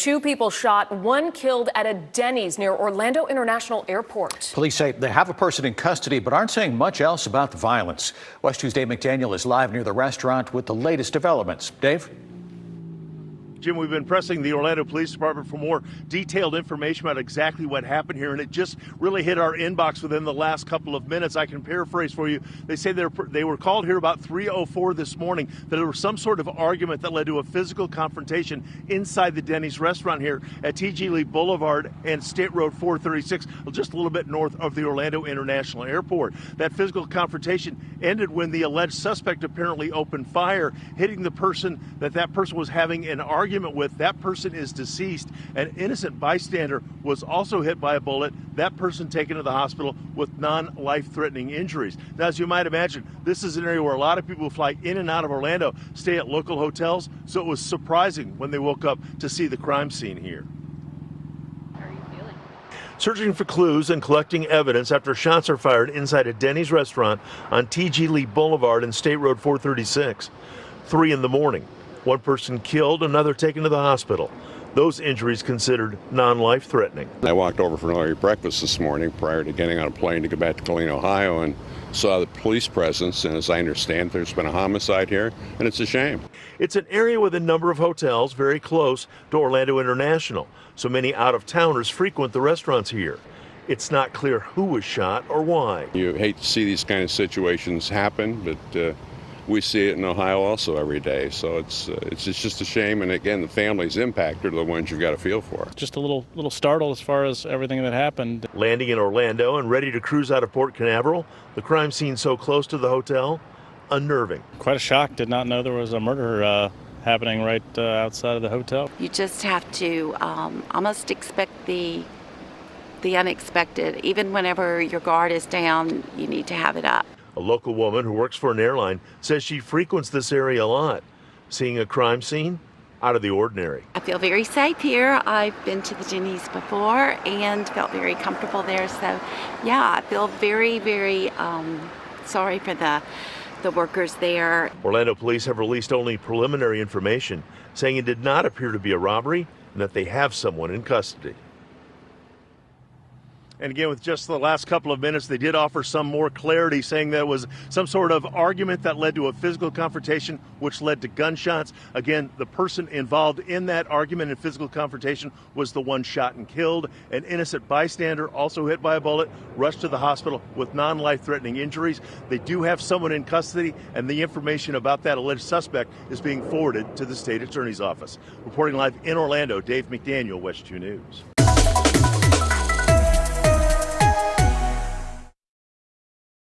2 people shot, 1 killed at a Denny's near Orlando International Airport. Police say they have a person in custody but aren't saying much else about the violence. West 2's Dave McDaniel is live near the restaurant with the latest developments. Dave? Jim, we've been pressing the Orlando Police Department for more detailed information about exactly what happened here, and it just really hit our inbox within the last couple of minutes. I can paraphrase for you. They say they were called here about 3:04 this morning, that there was some sort of argument that led to a physical confrontation inside the Denny's restaurant here at T.G. Lee Boulevard and State Road 436, just a little bit north of the Orlando International Airport. That physical confrontation ended when the alleged suspect apparently opened fire, hitting the person that person was having an argument with. That person is deceased. An innocent bystander was also hit by a bullet. That person taken to the hospital with non-life-threatening injuries. Now, as you might imagine, this is an area where a lot of people who fly in and out of Orlando stay at local hotels, so it was surprising when they woke up to see the crime scene here. How are you feeling? Searching for clues and collecting evidence after shots are fired inside a Denny's restaurant on T.G. Lee Boulevard and State Road 436. 3 in the morning. 1 person killed, another taken to the hospital. Those injuries considered non-life threatening. I walked over for an early breakfast this morning prior to getting on a plane to go back to Killeen, Ohio, and saw the police presence. And as I understand, there's been a homicide here, and it's a shame. It's an area with a number of hotels very close to Orlando International, so many out-of-towners frequent the restaurants here. It's not clear who was shot or why. You hate to see these kind of situations happen, but we see it in Ohio also every day, so it's just a shame. And again, the families impacted are the ones you've got to feel for. Just a little startled as far as everything that happened. Landing in Orlando and ready to cruise out of Port Canaveral, the crime scene so close to the hotel, unnerving. Quite a shock. Did not know there was a murder happening right outside of the hotel. You just have to almost expect the unexpected. Even whenever your guard is down, you need to have it up. A local woman who works for an airline says she frequents this area a lot. Seeing a crime scene, out of the ordinary. I feel very safe here. I've been to the Denny's before and felt very comfortable there. So, yeah, I feel very, very sorry for the workers there. Orlando police have released only preliminary information, saying it did not appear to be a robbery and that they have someone in custody. And again, with just the last couple of minutes, they did offer some more clarity, saying there was some sort of argument that led to a physical confrontation, which led to gunshots. Again, the person involved in that argument and physical confrontation was the one shot and killed. An innocent bystander, also hit by a bullet, rushed to the hospital with non-life-threatening injuries. They do have someone in custody, and the information about that alleged suspect is being forwarded to the state attorney's office. Reporting live in Orlando, Dave McDaniel, West 2 News.